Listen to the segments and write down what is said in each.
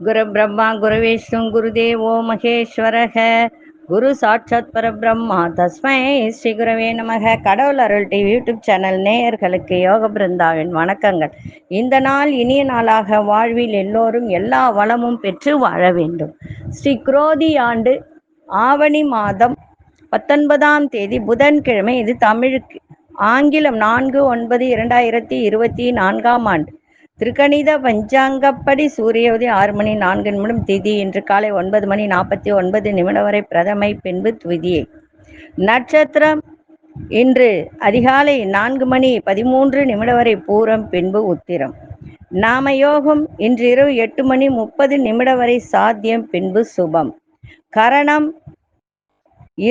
குரு பிரம்மா குரு விஷ்ணு குருதேவோ மகேஸ்வரக குரு சாட்சாத் பரபிரம்மா தஸ்மை ஸ்ரீ குருவே நமக. கடவுள் அருள் டிவி யூடியூப் சேனல் நேயர்களுக்கு யோக பிருந்தாவின் வணக்கங்கள். இந்த நாள் இனிய நாளாக வாழ்வில் எல்லோரும் எல்லா வளமும் பெற்று வாழ வேண்டும். ஸ்ரீ குரோதி ஆண்டு ஆவணி மாதம் 19ஆம் தேதி புதன்கிழமை. இது தமிழுக்கு. ஆங்கிலம் 4/9/2024ஆம் ஆண்டு. திருக்கணித பஞ்சாங்கப்படி சூரிய உதயம் 6:04 திதி இன்று காலை 9:49 வரை பிரதமை, பின்பு துவிதியை. நட்சத்திரம் இன்று அதிகாலை 4:13 வரை பூரம், பின்பு உத்திரம். நாமயோகம் இன்று இரவு 8:30 வரை சாத்தியம், பின்பு சுபம். கரணம்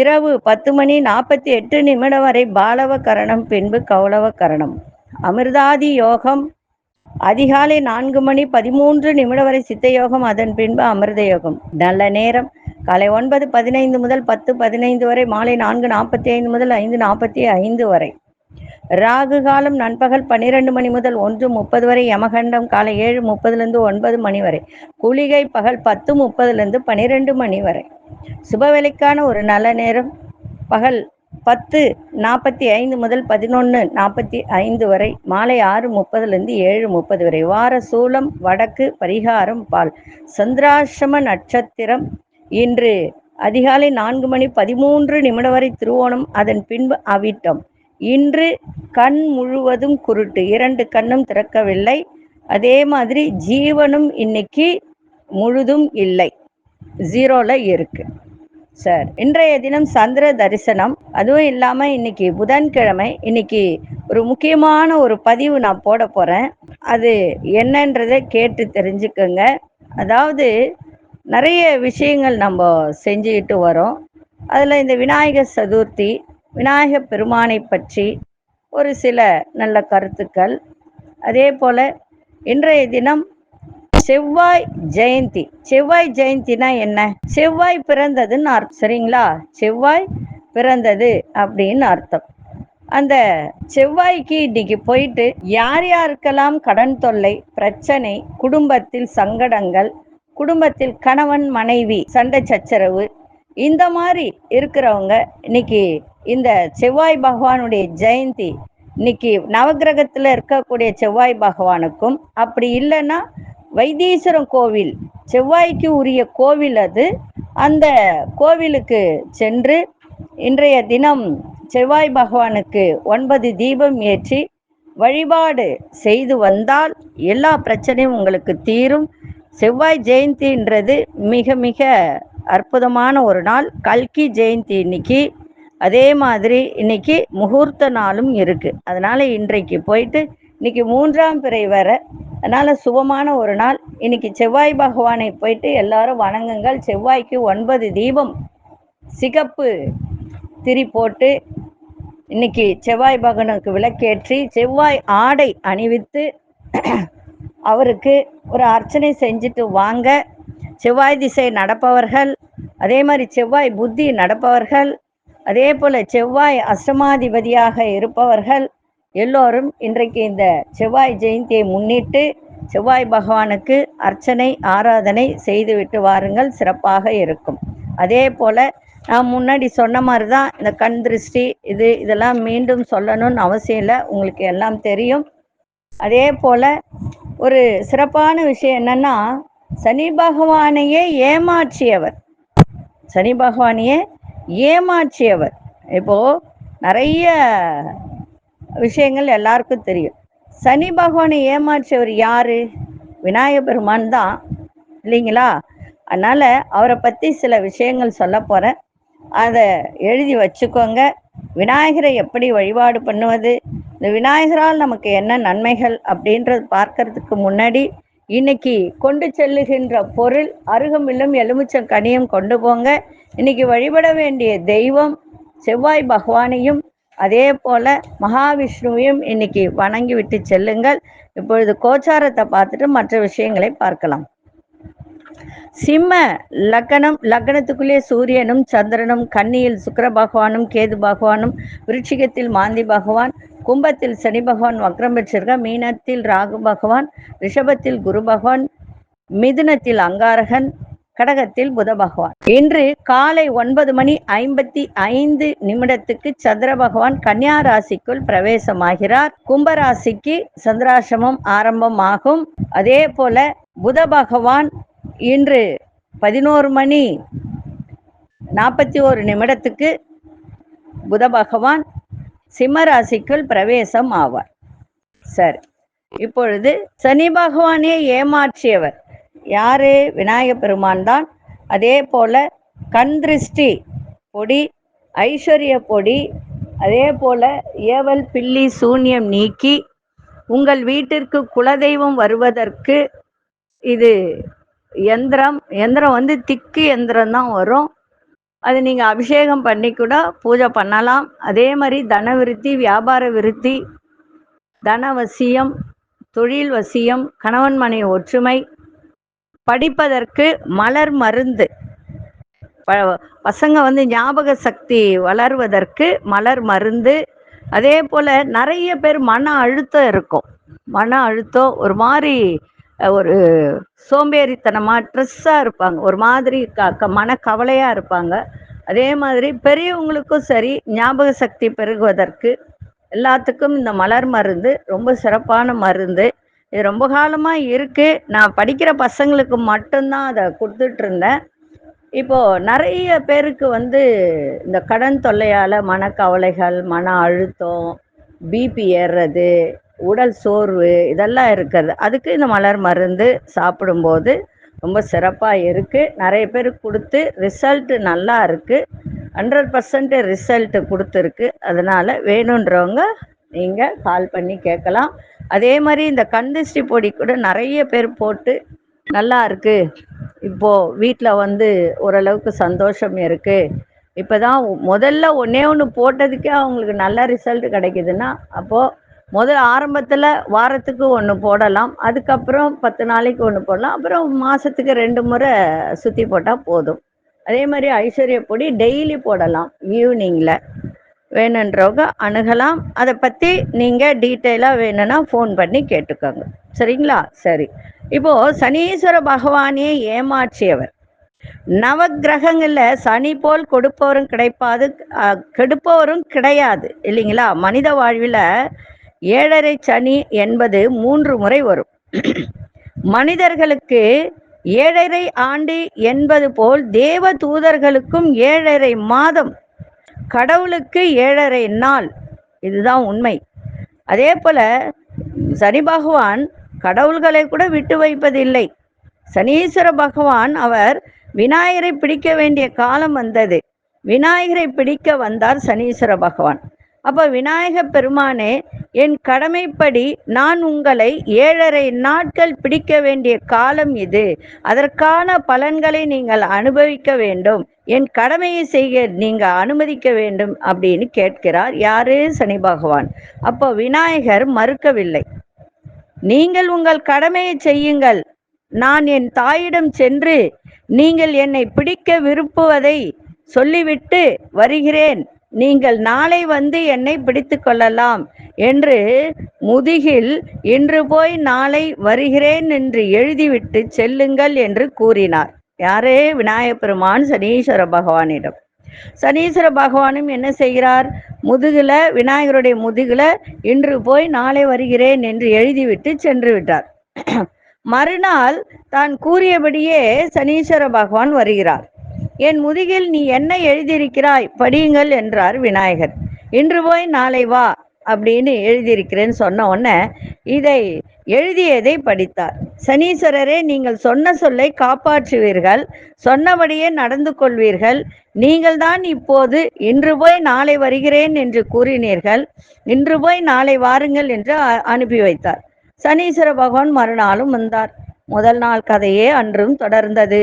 இரவு 10:48 வரை பாலவ கரணம், பின்பு கௌளவ கரணம். அமிர்தாதி யோகம் அதிகாலை 4:13 வரை சித்த யோகம், அதன் பின்பு அமிர்த யோகம். நல்ல நேரம் காலை 9:15 முதல் 10:15 வரை, மாலை 4:45 முதல் 5:45 வரை. ராகு காலம் நண்பகல் 12 மணி முதல் 1:30 வரை. யமகண்டம் காலை 7:30 9 மணி வரை. குளிகை பகல் 10:30 12 மணி வரை. சுபவேளைக்கான ஒரு நல்ல நேரம் பகல் 10:45 முதல் 11:45 வரை, மாலை 6:30 7:30 வரை. வார சூலம் வடக்கு, பரிகாரம் பால். சந்திராசிரம நட்சத்திரம் இன்று அதிகாலை 4:13 வரை திருவோணம், அதன் பின்பு அவிட்டம். இன்று கண் முழுவதும் குருட்டு, 2 கண்ணும் திறக்கவில்லை. அதே மாதிரி ஜீவனும் இன்னைக்கு முழுதும் இல்லை, 0ல இருக்கு. சார், இன்றைய தினம் சந்திர தரிசனம். அதுவும் இல்லாமல் இன்னைக்கு புதன்கிழமை. இன்னைக்கு ஒரு முக்கியமான ஒரு பதிவு நான் போட போகிறேன். அது என்னன்றதை கேட்டு தெரிஞ்சுக்கோங்க. அதாவது நிறைய விஷயங்கள் நம்ம செஞ்சுக்கிட்டு வரோம். அதில் இந்த விநாயகர் சதுர்த்தி, விநாயகர் பெருமானை பற்றி ஒரு சில நல்ல கருத்துக்கள். அதே போல் இன்றைய தினம் செவ்வாய் ஜெயந்தி. செவ்வாய் ஜெயந்தினா என்ன? செவ்வாய் பிறந்ததுன்னு அர்த்தம், சரிங்களா? செவ்வாய் பிறந்தது அப்படின்னு அர்த்தம். அந்த செவ்வாய்க்கு இன்னைக்கு போயிட்டு யார் யாருக்கெல்லாம் கடன் தொல்லை, பிரச்சனை, குடும்பத்தில் சங்கடங்கள், குடும்பத்தில் கணவன் மனைவி சண்டை சச்சரவு, இந்த மாதிரி இருக்கிறவங்க இன்னைக்கு இந்த செவ்வாய் பகவானுடைய ஜெயந்தி. இன்னைக்கு நவகிரகத்தில் இருக்கக்கூடிய செவ்வாய் பகவானுக்கும், அப்படி இல்லைன்னா வைத்தீஸ்வரன் கோவில், செவ்வாய்க்கு உரிய கோவில் அது, அந்த கோவிலுக்கு சென்று இன்றைய தினம் செவ்வாய் பகவானுக்கு 9 தீபம் ஏற்றி வழிபாடு செய்து வந்தால் எல்லா பிரச்சனையும் உங்களுக்கு தீரும். செவ்வாய் ஜெயந்தின்றது மிக மிக அற்புதமான ஒரு நாள். கல்கி ஜெயந்தி இன்னைக்கு. அதே மாதிரி இன்னைக்கு முகூர்த்த நாளும் இருக்கு. அதனால இன்றைக்கு போயிட்டு இன்னைக்கு 3ஆம் பிறை வர, அதனால சுபமான ஒரு நாள். இன்னைக்கு செவ்வாய் பகவானை போயிட்டு எல்லாரும் வணங்குங்கள். செவ்வாய்க்கு 9 தீபம் சிகப்பு திரி போட்டு இன்னைக்கு செவ்வாய் பகவானுக்கு விளக்கேற்றி, செவ்வாய் ஆடை அணிவித்து அவருக்கு ஒரு அர்ச்சனை செஞ்சுட்டு வாங்க. செவ்வாய் திசை நடப்பவர்கள், அதே மாதிரி செவ்வாய் புத்தி நடப்பவர்கள், அதே போல் செவ்வாய் அஷ்டமாதிபதியாக இருப்பவர்கள் எல்லோரும் இன்றைக்கு இந்த செவ்வாய் ஜெயந்தியை முன்னிட்டு செவ்வாய் பகவானுக்கு அர்ச்சனை ஆராதனை செய்துவிட்டு வாருங்கள், சிறப்பாக இருக்கும். அதே போல் நான் முன்னாடி சொன்ன மாதிரி தான் இந்த கண் திருஷ்டி இதெல்லாம் மீண்டும் சொல்லணும்னு அவசியம் இல்லை, உங்களுக்கு எல்லாம் தெரியும். அதே போல் ஒரு சிறப்பான விஷயம் என்னன்னா, சனி பகவானையே ஏமாற்றியவர், சனி பகவானையே ஏமாற்றியவர். இப்போது நிறைய விஷயங்கள் எல்லாருக்கும் தெரியும். சனி பகவானை ஏமாற்றியவர் யாரு? விநாயகர் பெருமான் தான், இல்லைங்களா? அதனால் அவரை பற்றி சில விஷயங்கள் சொல்ல போகிறேன், அதை எழுதி வச்சுக்கோங்க. விநாயகரை எப்படி வழிபாடு பண்ணுவது, இந்த விநாயகரால் நமக்கு என்ன நன்மைகள் அப்படின்றது பார்க்கறதுக்கு முன்னாடி, இன்னைக்கு கொண்டு செல்லுகின்ற பொருள் அருகம்பில்லும் எலுமிச்சம் கனியும் கொண்டு போங்க. இன்னைக்கு வழிபட வேண்டிய தெய்வம் செவ்வாய் பகவானையும் அதே போல மகாவிஷ்ணுவையும் இன்னைக்கு வணங்கி விட்டு செல்லுங்கள். இப்பொழுது கோச்சாரத்தை பார்த்துட்டு மற்ற விஷயங்களை பார்க்கலாம். சிம்ம லக்னம், லக்னத்துக்குள்ளே சூரியனும் சந்திரனும், கன்னியில் சுக்கிர பகவானும் கேது பகவானும், விருச்சிகத்தில் மாந்தி பகவான், கும்பத்தில் சனி பகவான் வக்ரம் பெற்றிருக்க, மீனத்தில் ராகு பகவான், ரிஷபத்தில் குரு பகவான், மிதுனத்தில் அங்காரகன், கடகத்தில் புத பகவான். இன்று காலை 9:55 சந்திர பகவான் கன்னியா ராசிக்குள் பிரவேசமாகிறார். கும்பராசிக்கு சந்திராசிரமம் ஆரம்பமாகும். அதே போல புத பகவான் இன்று 11:41 புத பகவான் சிம்ம ராசிக்குள் பிரவேசம் ஆவார். சரி, இப்பொழுது சனி பகவானே ஏமாற்றியவர் யாரு? விநாயக பெருமான் தான். அதே போல கண் திருஷ்டி பொடி, ஐஸ்வர்ய பொடி, அதே போல ஏவல் பில்லி சூன்யம் நீக்கி உங்கள் வீட்டிற்கு குலதெய்வம் வருவதற்கு இது யந்திரம் திக்கு யந்திரம் தான் வரும். அது நீங்க அபிஷேகம் பண்ணி கூட பூஜை பண்ணலாம். அதே மாதிரி தன விருத்தி, வியாபார விருத்தி, தனவசியம், தொழில் வசியம், கணவன் மனை ஒற்றுமை, படிப்பதற்கு மலர் மருந்து, பசங்க ஞாபக சக்தி வளர்வதற்கு மலர் மருந்து. அதே போல நிறைய பேர் மன அழுத்தம் இருக்கும். மன அழுத்தம் ஒரு மாதிரி ஒரு சோம்பேறித்தனமா ஸ்ட்ரெஸ்ஸாக இருப்பாங்க, ஒரு மாதிரி மன கவலையாக இருப்பாங்க. அதே மாதிரி பெரியவங்களுக்கும் சரி, ஞாபக சக்தி பெருகுவதற்கு எல்லாத்துக்கும் இந்த மலர் மருந்து ரொம்ப சிறப்பான மருந்து. இது ரொம்ப காலமாக இருக்குது. நான் படிக்கிற பசங்களுக்கு மட்டும்தான் அதை கொடுத்துட்டு இருந்தேன். இப்போது நிறைய பேருக்கு இந்த கடன் தொல்லையால் மனக்கவலைகள், மன அழுத்தம், பிபி ஏறுறது, உடல் சோர்வு இதெல்லாம் இருக்கிறது. அதுக்கு இந்த மலர் மருந்து சாப்பிடும்போது ரொம்ப சிறப்பாக இருக்குது. நிறைய பேருக்கு கொடுத்து ரிசல்ட்டு நல்லா இருக்குது. 100% ரிசல்ட்டு கொடுத்துருக்கு. அதனால் வேணுன்றவங்க நீங்கள் கால் பண்ணி கேட்கலாம். அதே மாதிரி இந்த கண் திருஷ்டி பொடி கூட நிறைய பேர் போட்டு நல்லா இருக்குது. இப்போது வீட்டில் ஓரளவுக்கு சந்தோஷம் இருக்குது. இப்போ தான் முதல்ல ஒன்று போட்டதுக்கே அவங்களுக்கு நல்ல ரிசல்ட் கிடைக்குதுன்னா, அப்போது ஆரம்பத்தில் வாரத்துக்கு 1 போடலாம். அதுக்கப்புறம் 10 நாளைக்கு 1 போடலாம். அப்புறம் மாதத்துக்கு 2 முறை சுற்றி போட்டால் போதும். அதே மாதிரி ஐஸ்வர்ய பொடி டெய்லி போடலாம். ஈவினிங்கில் வேணுன்றவங்க அணுகலாம். அதை பற்றி நீங்கள் டீட்டெயிலாக வேணும்னா ஃபோன் பண்ணி கேட்டுக்கோங்க. சரிங்களா? சரி, இப்போது சனீஸ்வர பகவானே ஏமாற்றியவர். நவக்கிரகங்களில் சனி போல் கொடுப்பவரும் கிடைப்பாது, கெடுப்பவரும் கிடையாது இல்லைங்களா? மனித வாழ்வில் 7.5 சனி என்பது 3 முறை வரும். மனிதர்களுக்கு 7.5 ஆண்டு என்பது போல் தேவ தூதர்களுக்கும் 7.5 மாதம், கடவுளுக்கு 7.5 நாள். இதுதான் உண்மை. அதே போல சனி பகவான் கடவுள்களை கூட விட்டு வைப்பதில்லை. சனீஸ்வர பகவான் அவர் விநாயகரை பிடிக்க வேண்டிய காலம் வந்தது. விநாயகரை பிடிக்க வந்தார் சனீஸ்வர பகவான். அப்போ விநாயக பெருமானே, என் கடமைப்படி நான் உங்களை 7.5 நாட்கள் பிடிக்க வேண்டிய காலம் இது. அதற்கான பலன்களை நீங்கள் அனுபவிக்க வேண்டும். என் கடமையை செய்ய நீங்கள் அனுமதிக்க வேண்டும் அப்படின்னு கேட்கிறார். யாரு? சனி பகவான். அப்போ விநாயகர் மறுக்கவில்லை. நீங்கள் உங்கள் கடமையை செய்யுங்கள். நான் என் தாயிடம் சென்று நீங்கள் என்னை பிடிக்க விரும்புவதை சொல்லிவிட்டு வருகிறேன். நீங்கள் நாளை என்னை பிடித்து கொள்ளலாம் என்று முதுகில் இன்று போய் நாளை வருகிறேன் என்று எழுதிவிட்டு செல்லுங்கள் என்று கூறினார். யாரே? விநாயக பெருமான் சனீஸ்வர பகவானிடம். சனீஸ்வர பகவானும் என்ன செய்கிறார்? முதுகுல, விநாயகருடைய முதுகுல இன்று போய் நாளை வருகிறேன் என்று எழுதிவிட்டு சென்று விட்டார். மறுநாள் தான் கூறியபடியே சனீஸ்வர பகவான் வருகிறார். என் முதுகில் நீ என்ன எழுதியிருக்கிறாய், படியுங்கள் என்றார் விநாயகர். இன்று போய் நாளை வா அப்படின்னு எழுதியிருக்கிறேன்னு சொன்ன உடனே இதை எழுதியதை படித்தார். சனீஸ்வரரே, நீங்கள் சொன்ன சொல்லை காப்பாற்றுவீர்கள், சொன்னபடியே நடந்து கொள்வீர்கள். நீங்கள் தான் இப்போது இன்று போய் நாளை வருகிறேன் என்று கூறினீர்கள். இன்று போய் நாளை வாருங்கள் என்று அனுப்பி வைத்தார். சனீஸ்வர பகவான் மறுநாளும் வந்தார். முதல் நாள் கதையே அன்றும் தொடர்ந்தது.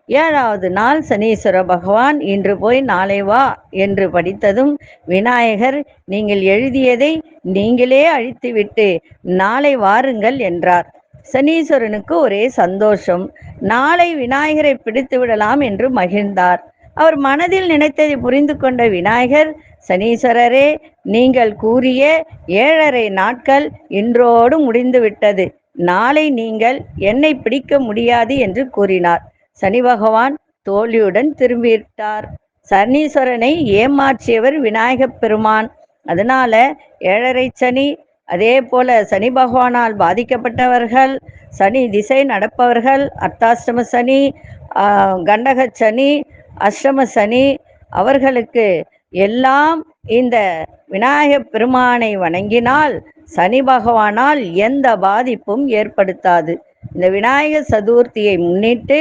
7வது நாள் சனீஸ்வர பகவான் இன்று போய் நாளை வா என்று படித்ததும் விநாயகர், நீங்கள் எழுதியதை நீங்களே அழித்துவிட்டு நாளை வாருங்கள் என்றார். சனீஸ்வரனுக்கு ஒரே சந்தோஷம். நாளை விநாயகரை பிடித்து விடலாம் என்று மகிழ்ந்தார். அவர் மனதில் நினைத்ததை புரிந்து கொண்ட விநாயகர், சனீஸ்வரரே, நீங்கள் கூறிய 7.5 நாட்கள் இன்றோடு முடிந்து விட்டது. நாளை நீங்கள் என்னை பிடிக்க முடியாது என்று கூறினார். சனி பகவான் தோல்வியுடன் திரும்பிவிட்டார். சனீஸ்வரனை ஏமாற்றியவர் விநாயகப் பெருமான். அதனால 7.5 சனி, அதே போல சனி பகவானால் பாதிக்கப்பட்டவர்கள், சனி திசை நடப்பவர்கள், அர்த்தாஷ்டம சனி, கண்டக சனி, அஷ்டம சனி, அவர்களுக்கு எல்லாம் இந்த விநாயகப் பெருமானை வணங்கினால் சனி பகவானால் எந்த பாதிப்பும் ஏற்படுத்தாது. இந்த விநாயகர் சதுர்த்தியை முன்னிட்டு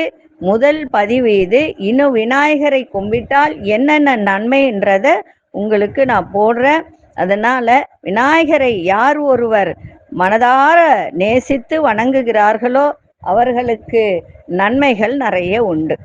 முதல் பதிவு இது. இன்னும் விநாயகரை கும்பிட்டால் என்னென்ன நன்மைன்றத உங்களுக்கு நான் போடுறேன். அதனால விநாயகரை யார் ஒருவர் மனதார நேசித்து வணங்குகிறார்களோ அவர்களுக்கு நன்மைகள் நிறைய உண்டு.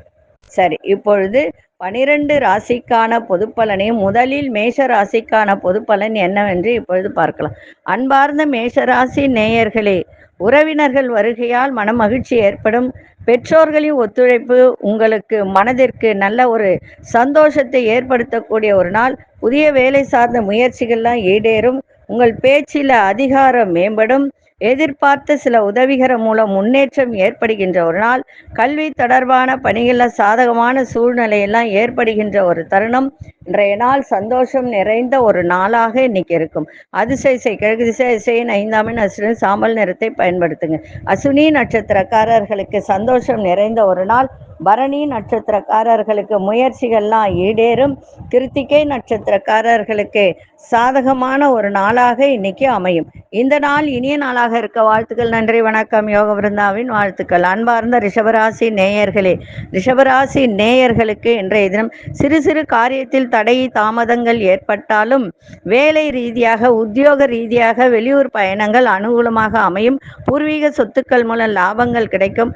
சரி, இப்பொழுது 12 ராசிக்கான பொதுப்பலனையும் முதலில் மேஷ ராசிக்கான பொதுப்பலன் என்னவென்று இப்பொழுது பார்க்கலாம். அன்பார்ந்த மேஷராசி நேயர்களே, உறவினர்கள் வருகையால் மன மகிழ்ச்சி ஏற்படும். பெற்றோர்களின் ஒத்துழைப்பு உங்களுக்கு மனதிற்கு நல்ல ஒரு சந்தோஷத்தை ஏற்படுத்தக்கூடிய ஒரு நாள். புதிய வேலை சார்ந்த முயற்சிகள்லாம் ஈடேறும். உங்கள் பேச்சில் அதிகாரம் மேம்படும். எதிர்பார்த்த சில உதவிகர மூலம் முன்னேற்றம் ஏற்படுகின்ற ஒரு நாள். கல்வி தொடர்பான பணிகளில் சாதகமான சூழ்நிலையெல்லாம் ஏற்படுகின்ற ஒரு தருணம். இன்றைய நாள் சந்தோஷம் நிறைந்த ஒரு நாளாக இன்னைக்கு இருக்கும். அதிசய கிழக்கு திசை அதிசயின் 5ஆம் எண் அசுவினி சாம்பல் நிறத்தை பயன்படுத்துங்க. அசுனி நட்சத்திரக்காரர்களுக்கு சந்தோஷம் நிறைந்த ஒரு நாள். பரணி நட்சத்திரக்காரர்களுக்கு முயற்சிகள்லாம் ஈடேறும். கிருத்திகை நட்சத்திரக்காரர்களுக்கு சாதகமான ஒரு நாளாக இன்னைக்கு அமையும். இந்த நாள் இனிய நாளாக இருக்க வாழ்த்துக்கள். நன்றி, வணக்கம். யோக பிருந்தாவின் வாழ்த்துக்கள். அன்பார்ந்த ரிஷபராசி நேயர்களே, ரிஷபராசி நேயர்களுக்கு இன்றைய தினம் சிறு சிறு காரியத்தில் தடை தாமதங்கள் ஏற்பட்டாலும் வேலை ரீதியாக உத்தியோக ரீதியாக வெளியூர் பயணங்கள் அனுகூலமாக அமையும். பூர்வீக சொத்துக்கள் மூலம் லாபங்கள் கிடைக்கும்.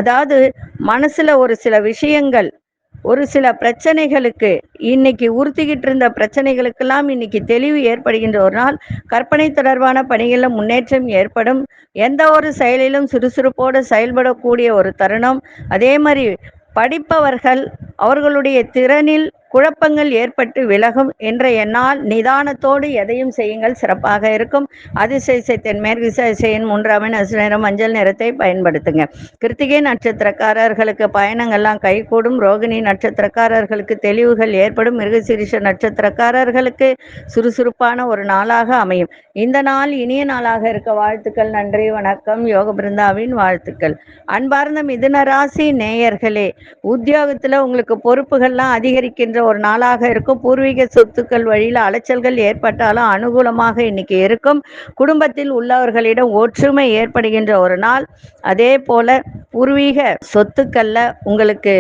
அதாவது மனசுல ஒரு சில விஷயங்கள், ஒரு சில பிரச்சனைகளுக்கு இன்னைக்கு உறுத்திக்கிட்டு இருந்த பிரச்சனைகளுக்கெல்லாம் இன்னைக்கு தெளிவு ஏற்படுகின்ற ஒரு நாள். கற்பனை தொடர்பான பணிகளில் முன்னேற்றம் ஏற்படும். எந்த ஒரு செயலிலும் சுறுசுறுப்போடு செயல்படக்கூடிய ஒரு தருணம். அதே மாதிரி படிப்பவர்கள் அவர்களுடைய திறனில் குழப்பங்கள் ஏற்பட்டு விலகும். இன்றைய நாள் நிதானத்தோடு எதையும் செய்யுங்கள், சிறப்பாக இருக்கும். அதிசய தென்மேற்கு திசையின் 3ஆம் எண் நிறம் மஞ்சள் நிறத்தை பயன்படுத்துங்க. கிருத்திகை நட்சத்திரக்காரர்களுக்கு பயணங்கள்லாம் கைகூடும். ரோகிணி நட்சத்திரக்காரர்களுக்கு தெளிவுகள் ஏற்படும். மிருகசீரிஷ நட்சத்திரக்காரர்களுக்கு சுறுசுறுப்பான ஒரு நாளாக அமையும். இந்த நாள் இனிய நாளாக இருக்க வாழ்த்துக்கள். நன்றி, வணக்கம். யோக பிருந்தாவின் வாழ்த்துக்கள். அன்பார்ந்த மிதுன ராசி நேயர்களே, உத்தியோகத்துல உங்களுக்கு பொறுப்புகள்லாம் அதிகரிக்கின்ற ஒரு நாளாக இருக்கும். பூர்வீக சொத்துக்கள் வழியில் அலைச்சல்கள் ஏற்பட்டாலும் அனுகூலமாக இன்னைக்கு இருக்கும். குடும்பத்தில் உள்ளவர்களிடம் ஒற்றுமை ஏற்படுகின்ற ஒரு நாள். அதே போல பூர்வீக சொத்துக்கள்ல உங்களுக்கு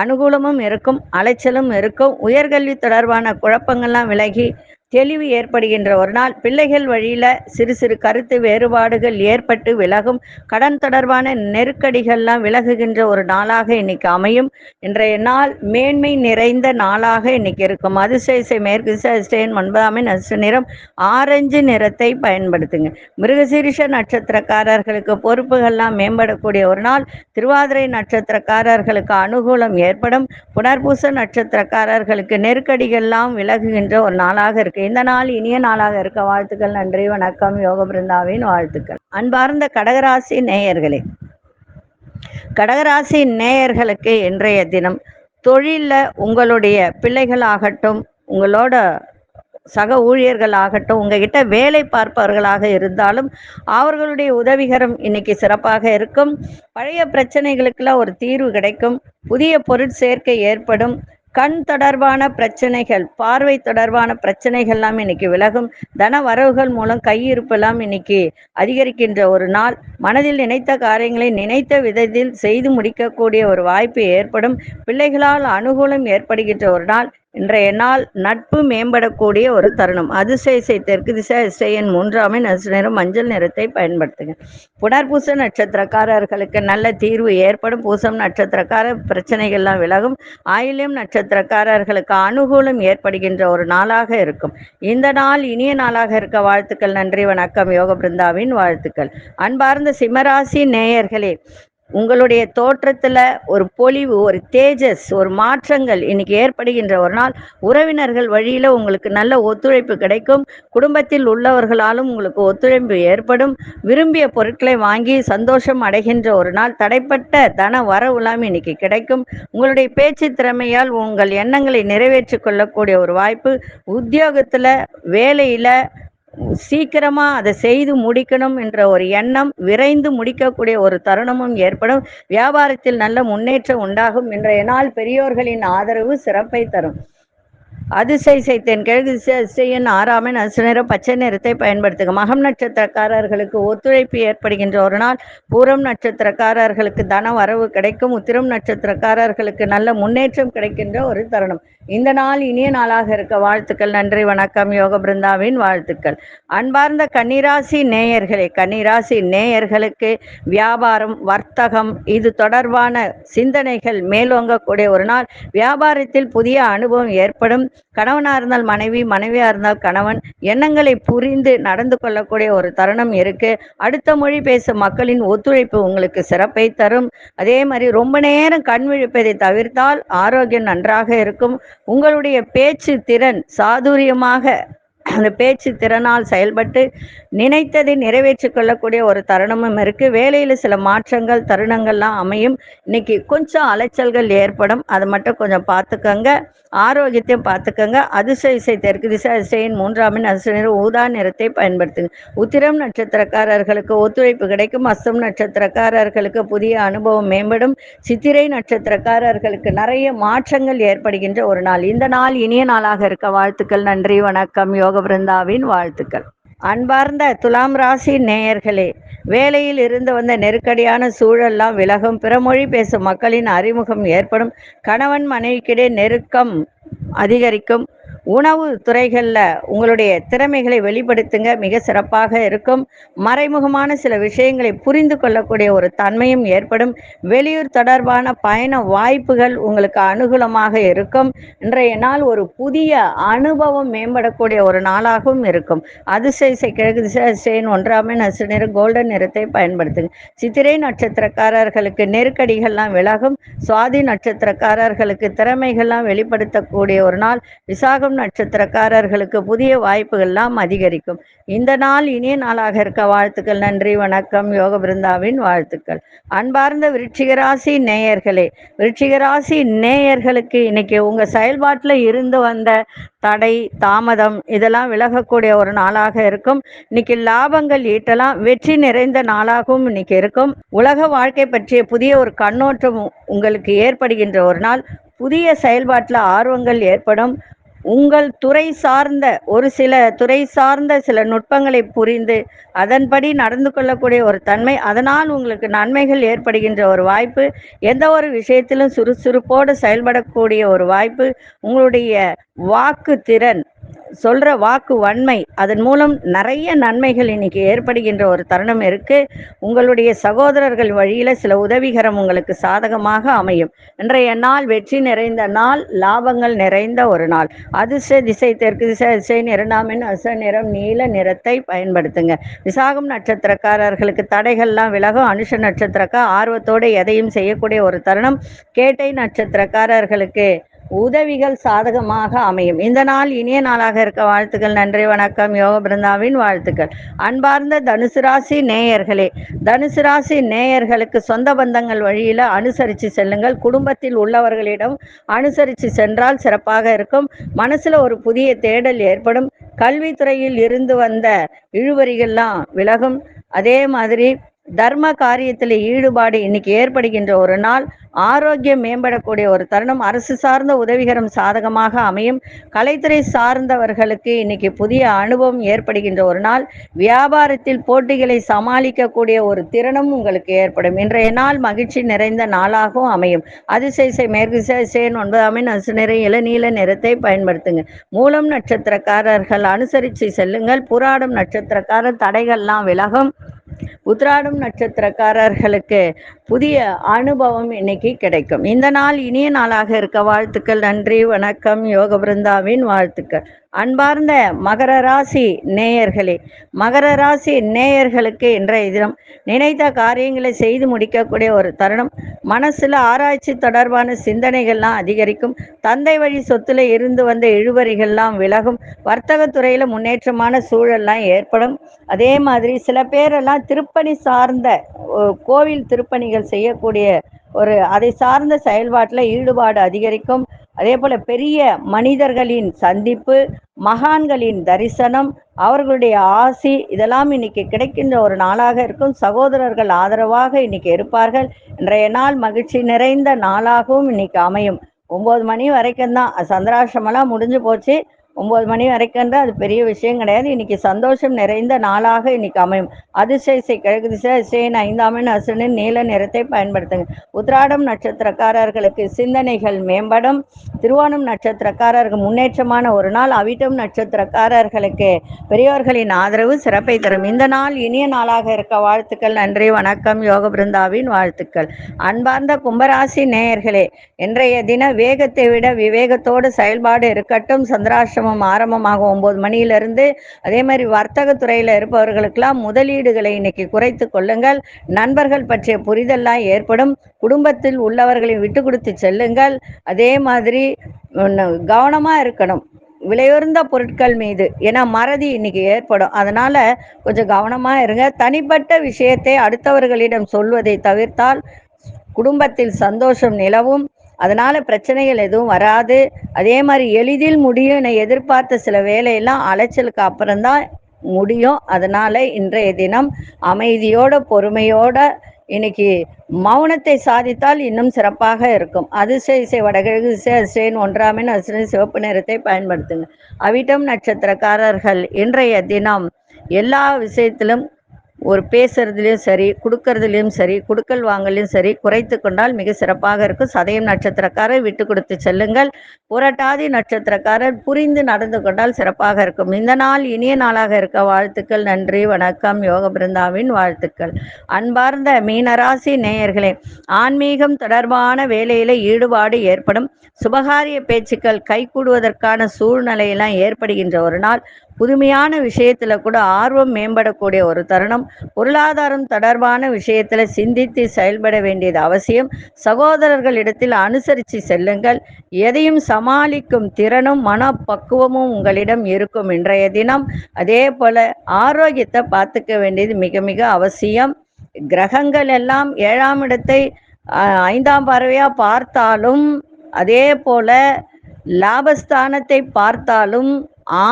அனுகூலமும் இருக்கும், அலைச்சலும் இருக்கும். உயர்கல்வி தொடர்பான குழப்பங்கள்லாம் விலகி தெளிவு ஏற்படுகின்ற ஒரு நாள். பிள்ளைகள் வழியில சிறு சிறு கருத்து வேறுபாடுகள் ஏற்பட்டு விலகும். கடன் தொடர்பான நெருக்கடிகள்லாம் விலகுகின்ற ஒரு நாளாக இன்னைக்கு அமையும். இன்றைய நாள் மேன்மை நிறைந்த நாளாக இன்னைக்கு இருக்கும். அதிசய மேற்கு அதிசயன் 9ஆம் எண் நிறம் ஆரஞ்சு நிறத்தை பயன்படுத்துங்க. மிருகசீரிஷ நட்சத்திரக்காரர்களுக்கு பொறுப்புகள்லாம் மேம்படக்கூடிய ஒரு நாள். திருவாதிரை நட்சத்திரக்காரர்களுக்கு அனுகூலம் ஏற்படும். புனர்பூச நட்சத்திரக்காரர்களுக்கு நெருக்கடிகள்லாம் விலகுகின்ற ஒரு நாளாக இருக்கு. இந்த நாள் இனிய நாளாக இருக்க வாழ்த்துக்கள். நன்றி, வணக்கம். யோக பிருந்தாவின் வாழ்த்துக்கள். அன்பார்ந்த கடகராசி நேயர்களே, கடகராசி நேயர்களுக்கு இன்றைய தினம் தொழில உங்களுடைய பிள்ளைகளாகட்டும், உங்களோட சக ஊழியர்களாகட்டும், உங்ககிட்ட வேலை பார்ப்பவர்களாக இருந்தாலும் அவர்களுடைய உதவிகரம் இன்னைக்கு சிறப்பாக இருக்கும். பழைய பிரச்சனைகளுக்கெல்லாம் ஒரு தீர்வு கிடைக்கும். புதிய பொருட்சேர்க்கை ஏற்படும். கண் தொடர்பான பிரச்சனைகள், பார்வை தொடர்பான பிரச்சனைகள்லாம் இன்னைக்கு விலகும். தன வரவுகள் மூலம் கையிருப்பெல்லாம் இன்னைக்கு அதிகரிக்கின்ற ஒரு நாள். மனதில் நினைத்த காரியங்களை நினைத்த விதத்தில் செய்து முடிக்கக்கூடிய ஒரு வாய்ப்பு ஏற்படும். பிள்ளைகளால் அனுகூலம் ஏற்படுகின்ற ஒரு நாள். இன்றைய நாள் நட்பு மேம்படக்கூடிய ஒரு தருணம். அதிசய தெற்கு திசை அதிசயன் 3ஆம் எண் நிறம் மஞ்சள் நிறத்தை பயன்படுத்துங்க. புனர்பூச நட்சத்திரக்காரர்களுக்கு நல்ல தீர்வு ஏற்படும். பூசம் நட்சத்திரக்கார பிரச்சனைகள்லாம் விலகும். ஆயில்யம் நட்சத்திரக்காரர்களுக்கு அனுகூலம் ஏற்படுகின்ற ஒரு நாளாக இருக்கும். இந்த நாள் இனிய நாளாக இருக்க வாழ்த்துக்கள். நன்றி, வணக்கம். யோக பிருந்தாவின் வாழ்த்துக்கள். அன்பார்ந்த சிம்மராசி நேயர்களே, உங்களுடைய தோற்றத்துல ஒரு பொலிவு, ஒரு தேஜஸ், ஒரு மாற்றங்கள் இன்னைக்கு ஏற்படுகின்ற ஒரு நாள். உறவினர்கள் வழியில உங்களுக்கு நல்ல ஒத்துழைப்பு கிடைக்கும். குடும்பத்தில் உள்ளவர்களாலும் உங்களுக்கு ஒத்துழைப்பு ஏற்படும். விரும்பிய பொருட்களை வாங்கி சந்தோஷம் அடைகின்ற ஒரு நாள். தடைப்பட்ட தன வரவுலாம் இன்னைக்கு கிடைக்கும். உங்களுடைய பேச்சு திறமையால் உங்கள் எண்ணங்களை நிறைவேற்றிக் கொள்ளக்கூடிய ஒரு வாய்ப்பு. உத்தியோகத்துல, வேலையில சீக்கிரமா அதை செய்து முடிக்கணும் என்ற ஒரு எண்ணம், விரைந்து முடிக்கக்கூடிய ஒரு தருணமும் ஏற்படும். வியாபாரத்தில் நல்ல முன்னேற்றம் உண்டாகும். இன்றைய நாள் பெரியோர்களின் ஆதரவு சிறப்பை தரும். அதிசை செய்தேன் கிழக்கு திசையின் 6ஆம் எண் அசு நிறம் பச்சை நிறத்தை பயன்படுத்துக. மகம் நட்சத்திரக்காரர்களுக்கு ஒத்துழைப்பு ஏற்படுகின்ற ஒரு நாள். பூரம் நட்சத்திரக்காரர்களுக்கு தன வரவு கிடைக்கும். உத்திரம் நட்சத்திரக்காரர்களுக்கு நல்ல முன்னேற்றம் கிடைக்கின்ற ஒரு தருணம். இந்த நாள் இனிய நாளாக இருக்க வாழ்த்துக்கள். நன்றி, வணக்கம். யோக பிருந்தாவின் வாழ்த்துக்கள். அன்பார்ந்த கன்னிராசி நேயர்களே, கன்னிராசி நேயர்களுக்கு வியாபாரம், வர்த்தகம் இது தொடர்பான சிந்தனைகள் மேலோங்கக்கூடிய ஒரு நாள். வியாபாரத்தில் புதிய அனுபவம் ஏற்படும். கணவனா இருந்தால் மனைவி, மனைவியா இருந்தால் கணவன் எண்ணங்களை புரிந்து நடந்து கொள்ளக்கூடிய ஒரு தருணம் இருக்கு. அடுத்த மொழி பேசும் மக்களின் ஒத்துழைப்பு உங்களுக்கு சிறப்பை தரும். அதே மாதிரி ரொம்ப நேரம் கண் விழிப்பதை தவிர்த்தால் ஆரோக்கியம் நன்றாக இருக்கும். உங்களுடைய பேச்சு திறன் சாதுரியமாக அந்த பேச்சு திறனால் செயல்பட்டு நினைத்ததை நிறைவேற்றி கொள்ளக்கூடிய ஒரு தருணமும் இருக்கு. வேலையில சில மாற்றங்கள் தருணங்கள்லாம் அமையும். இன்னைக்கு கொஞ்சம் அலைச்சல்கள் ஏற்படும், அதை மட்டும் கொஞ்சம் பார்த்துக்கோங்க. ஆரோக்கியத்தையும் பார்த்துக்கோங்க. அதிசய தெற்கு திசை அதிசயின் 3ஆம் எண் அதிர்ஷ்ட நிறம் ஊதா நிறத்தை பயன்படுத்துங்க. உத்திரம் நட்சத்திரக்காரர்களுக்கு ஒத்துழைப்பு கிடைக்கும். அஸ்தம் நட்சத்திரக்காரர்களுக்கு புதிய அனுபவம் மேம்படும். சித்திரை நட்சத்திரக்காரர்களுக்கு நிறைய மாற்றங்கள் ஏற்படுகின்ற ஒரு நாள். இந்த நாள் இனிய நாளாக இருக்க வாழ்த்துக்கள். நன்றி, வணக்கம். யோக பிருந்தாவின் வாழ்த்துக்கள். அன்பார்ந்த துலாம் ராசி நேயர்களே, வேலையில் இருந்து வந்த நெருக்கடியான சூழல்லாம் விலகும். பிறமொழி பேசும் மக்களின் அறிமுகம் ஏற்படும். கணவன் மனைவிக்கிடையே நெருக்கம் அதிகரிக்கும். உணவு துறைகளில் உங்களுடைய திறமைகளை வெளிப்படுத்துங்க, மிக சிறப்பாக இருக்கும். மறைமுகமான சில விஷயங்களை புரிந்து கொள்ளக்கூடிய ஒரு தன்மையும் ஏற்படும். வெளியூர் தொடர்பான பயண வாய்ப்புகள் உங்களுக்கு அனுகூலமாக இருக்கும். இன்றைய நாள் ஒரு புதிய அனுபவம் மேம்படக்கூடிய ஒரு நாளாகவும் இருக்கும். அதிசய கிழக்கு திசையின் 1ஆம் எண் அசு நிறம் கோல்டன் நிறத்தை பயன்படுத்துங்க. சித்திரை நட்சத்திரக்காரர்களுக்கு நெருக்கடிகள்லாம் விலகும். சுவாதி நட்சத்திரக்காரர்களுக்கு திறமைகள்லாம் வெளிப்படுத்தக்கூடிய ஒரு நாள். விசாகம் நட்சத்திரக்காரர்களுக்கு புதிய வாய்ப்புகள்லாம் அதிகரிக்கும். இந்த நாள் இனிய நாளாக இருக்க வாழ்த்துக்கள். நன்றி, வணக்கம். யோக பிருந்தாவின் வாழ்த்துக்கள். அன்பார்ந்த விருச்சிகராசி நேயர்களே, விருச்சிகராசி நேயர்களுக்கு இன்னைக்கு உங்க செயல்பாட்டில் இருந்து வந்த தடை தாமதம் இதெல்லாம் விலகக்கூடிய ஒரு நாளாக இருக்கும். இன்னைக்கு லாபங்கள் ஈட்டலாம். வெற்றி நிறைந்த நாளாகவும் இன்னைக்கு இருக்கும். உலக வாழ்க்கை பற்றிய புதிய ஒரு கண்ணோட்டம் உங்களுக்கு ஏற்படுகின்ற ஒரு நாள். புதிய செயல்பாட்டில் ஆர்வங்கள் ஏற்படும். உங்கள் துறை சார்ந்த சில நுட்பங்களை புரிந்து அதன்படி நடந்து கொள்ளக்கூடிய ஒரு தன்மை, அதனால் உங்களுக்கு நன்மைகள் ஏற்படுகின்ற ஒரு வாய்ப்பு. எந்த ஒரு விஷயத்திலும் சுறுசுறுப்போடு செயல்படக்கூடிய ஒரு வாய்ப்பு. உங்களுடைய வாக்கு திறன், சொல்ற வாக்கு வன்மை, அதன் மூலம் நிறைய நன்மைகள் இன்னைக்கு ஏற்படுகின்ற ஒரு தருணம் இருக்கு. உங்களுடைய சகோதரர்கள் வழியில சில உதவிகரம் உங்களுக்கு சாதகமாக அமையும். இன்றைய நாள் வெற்றி நிறைந்த நாள், லாபங்கள் நிறைந்த ஒரு நாள். அதிர்ஷ்ட திசை தெற்கு திசை அதிசயின் 2ஆம் எண் அச நிறம் நீல நிறத்தை பயன்படுத்துங்க. விசாகம் நட்சத்திரக்காரர்களுக்கு தடைகள்லாம் விலகும். அனுஷ நட்சத்திரக்கா ஆர்வத்தோடு எதையும் செய்யக்கூடிய ஒரு தருணம். கேட்டை நட்சத்திரக்காரர்களுக்கு உதவிகள் சாதகமாக அமையும். இந்த நாள் இனிய நாளாக இருக்க வாழ்த்துக்கள். நன்றி, வணக்கம். யோக பிருந்தாவின் வாழ்த்துக்கள். அன்பார்ந்த தனுசு ராசி நேயர்களே, தனுசு ராசி நேயர்களுக்கு சொந்த பந்தங்கள் வழியில அனுசரித்து செல்லுங்கள். குடும்பத்தில் உள்ளவர்களிடம் அனுசரித்து சென்றால் சிறப்பாக இருக்கும். மனசுல ஒரு புதிய தேடல் ஏற்படும். கல்வித்துறையில் இருந்து வந்த இழுபறிகள்லாம் விலகும். அதே மாதிரி தர்ம காரியத்தில் ஈடுபாடு இன்னைக்கு ஏற்படுகின்ற ஒரு நாள். ஆரோக்கியம் மேம்படக்கூடிய ஒரு தருணம். அரசு சார்ந்த உதவிகரம் சாதகமாக அமையும். கலைத்துறை சார்ந்தவர்களுக்கு இன்னைக்கு புதிய அனுபவம் ஏற்படுகின்ற ஒரு நாள். வியாபாரத்தில் போட்டிகளை சமாளிக்கக்கூடிய ஒரு திறனும் உங்களுக்கு ஏற்படும். இன்றைய நாள் மகிழ்ச்சி நிறைந்த நாளாகவும் அமையும். அதிசய மேற்கு திசையின் 9ஆம் எண் அசு நிற இளநீல நிறத்தை பயன்படுத்துங்க. மூலம் நட்சத்திரக்காரர்கள் அனுசரித்து செல்லுங்கள். புராடம் நட்சத்திரக்காரர் தடைகள்லாம் விலகும். உத்திராடம் நட்சத்திரக்காரர்களுக்கு புதிய அனுபவம் இன்னைக்கு கிடைக்கும். இந்த நாள் இனிய நாளாக இருக்க வாழ்த்துக்கள். நன்றி, வணக்கம். யோக பிருந்தாவின் வாழ்த்துக்கள். அன்பார்ந்த மகர ராசி நேயர்களே, மகர ராசி நேயர்களுக்கு இன்றைய தினம் நினைத்த காரியங்களை செய்து முடிக்கக்கூடிய ஒரு தருணம். மனசுல ஆராய்ச்சி தொடர்பான சிந்தனைகள்லாம் அதிகரிக்கும். தந்தை வழி சொத்துல இருந்து வந்த இழுபறிகள்லாம் விலகும். வர்த்தகத்துறையில முன்னேற்றமான சூழல்லாம் ஏற்படும். அதே மாதிரி சில பேரெல்லாம் திருப்பணி சார்ந்த கோவில் திருப்பணிகள் செய்யக்கூடிய அதை சார்ந்த செயல்பாட்டில் ஈடுபாடு அதிகரிக்கும். அதே போல பெரிய மனிதர்களின் சந்திப்பு, மகான்களின் தரிசனம், அவர்களுடைய ஆசி இதெல்லாம் இன்னைக்கு கிடைக்கின்ற ஒரு நாளாக இருக்கும். சகோதரர்கள் ஆதரவாக இன்னைக்கு இருப்பார்கள். இன்றைய நாள் மகிழ்ச்சி நிறைந்த நாளாகவும் இன்னைக்கு அமையும். 9 மணி வரைக்கும் தான் சந்திராஷ்டமெல்லாம் முடிஞ்சு போச்சு. 9 மணி வரைக்கும் தான், அது பெரிய விஷயம் கிடையாது. இன்னைக்கு சந்தோஷம் நிறைந்த நாளாக இன்னைக்கு அமையும். அதிசய கிழக்கு திசை அதிசயன் 5ஆம் எண் அசுரனின் நீல நிறத்தை பயன்படுத்துங்க. உத்திராடம் நட்சத்திரக்காரர்களுக்கு சிந்தனைகள் மேம்படும். திருவோணம் நட்சத்திரக்காரருக்கு முன்னேற்றமான ஒரு நாள். அவிட்டம் நட்சத்திரக்காரர்களுக்கு பெரியோர்களின் ஆதரவு சிறப்பை தரும். இந்த நாள் இனிய நாளாக இருக்க வாழ்த்துக்கள். நன்றி, வணக்கம். யோக பிருந்தாவின் வாழ்த்துக்கள். அன்பார்ந்த கும்பராசி நேயர்களே, இன்றைய தின வேகத்தை விட விவேகத்தோடு செயல்பாடு இருக்கட்டும். சந்திராஷ்டிரமம் ஆரம்பமாகும் 9 மணியிலிருந்து. அதே மாதிரி வர்த்தக துறையில இருப்பவர்களுக்கெல்லாம் முதலீடுகளை இன்னைக்கு குறைத்து கொள்ளுங்கள். நண்பர்கள் பற்றிய புரிதல்லாம் ஏற்படும். குடும்பத்தில் உள்ளவர்களை விட்டு கொடுத்து செல்லுங்கள். அதே மாதிரி கவனமா இருக்கணும் விலையுறந்த பொருட்கள் மீது, ஏன்னா மறதி இன்னைக்கு ஏற்படும். அதனால கொஞ்சம் கவனமா இருங்க. தனிப்பட்ட விஷயத்தை அடுத்தவர்களிடம் சொல்வதை தவிர்த்தால் குடும்பத்தில் சந்தோஷம் நிலவும். அதனால பிரச்சனைகள் எதுவும் வராது. அதே மாதிரி எளிதில் முடியும் என எதிர்பார்த்த சில வேலையெல்லாம் அலைச்சலுக்கு அப்புறம்தான் முடியும். அதனால இன்றைய தினம் அமைதியோட பொறுமையோட இன்னைக்கு மௌனத்தை சாதித்தால் இன்னும் சிறப்பாக இருக்கும். அதிசய வடகிழக்கு திசை அதிசயன் 1ஆம் எண் அசுரன் சிவப்பு நிறத்தை பயன்படுத்துங்க. அவிட்டம் நட்சத்திரக்காரர்கள் இன்றைய தினம் எல்லா விஷயத்திலும் பேசுறதுலையும் சரி, கொடுக்கறதுலையும் சரி, கொடுக்கல் வாங்கலையும் சரி குறைத்து கொண்டால் மிக சிறப்பாக இருக்கும். சதயம் நட்சத்திரக்காரர் விட்டு கொடுத்து செல்லுங்கள். புரட்டாதி நட்சத்திரக்காரர் புரிந்து நடந்து கொண்டால் சிறப்பாக இருக்கும். இந்த நாள் இனிய நாளாக இருக்க வாழ்த்துக்கள். நன்றி, வணக்கம். யோக பிருந்தாவின் வாழ்த்துக்கள். அன்பார்ந்த மீனராசி நேயர்களே, ஆன்மீகம் தொடர்பான வேலையில ஈடுபாடு ஏற்படும். சுபகாரிய பேச்சுக்கள் கைகூடுவதற்கான சூழ்நிலையெல்லாம் ஏற்படுகின்ற ஒரு நாள். புதுமையான விஷயத்துல கூட ஆர்வம் மேம்படக்கூடிய ஒரு தருணம். பொருளாதாரம் தொடர்பான விஷயத்துல சிந்தித்து செயல்பட வேண்டியது அவசியம். சகோதரர்களிடத்தில் அனுசரித்து செல்லுங்கள். எதையும் சமாளிக்கும் திறனும் மனப்பக்குவமும் உங்களிடம் இருக்கும் இன்றைய தினம். அதே போல ஆரோக்கியத்தை பார்த்துக்க வேண்டியது மிக மிக அவசியம். கிரகங்கள் எல்லாம் 7ஆம் இடத்தை 5ஆம் பார்வையா பார்த்தாலும், அதே போல லாபஸ்தானத்தை பார்த்தாலும்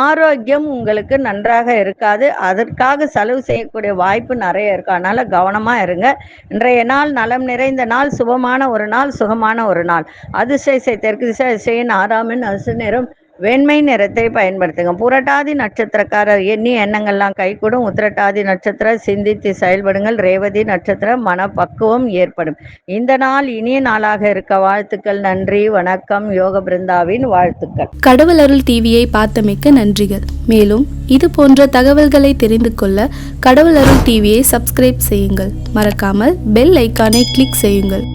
ஆரோக்கியம் உங்களுக்கு நன்றாக இருக்காது. அதற்காக செலவு செய்யக்கூடிய வாய்ப்பு நிறைய இருக்கு. அதனால கவனமா இருங்க. இன்றைய நாள் நலம் நிறைந்த நாள், சுபமான ஒரு நாள், சுகமான ஒரு நாள். அதிசய தெற்கு திசை அதிசயன் 6ஆம் எண் அசு நிறம் வெண்மை நிறத்தை பயன்படுத்துங்க. புரட்டாதி நட்சத்திரக்காரர் எண்ணிய எண்ணங்கள்லாம் கைகூடும். உத்திரட்டாதி நட்சத்திரம் சிந்தித்து செயல்படுங்கள். ரேவதி நட்சத்திரம் மனப்பக்குவம் ஏற்படும். இந்த நாள் இனிய நாளாக இருக்க வாழ்த்துக்கள். நன்றி, வணக்கம். யோக பிருந்தாவின் வாழ்த்துக்கள். கடவுள் அருள் டிவியை பார்த்தமைக்கு நன்றிகள். மேலும் இது போன்ற தகவல்களை தெரிந்து கொள்ள கடவுள் அருள் டிவியை சப்ஸ்கிரைப் செய்யுங்கள். மறக்காமல் பெல் ஐக்கானை கிளிக் செய்யுங்கள்.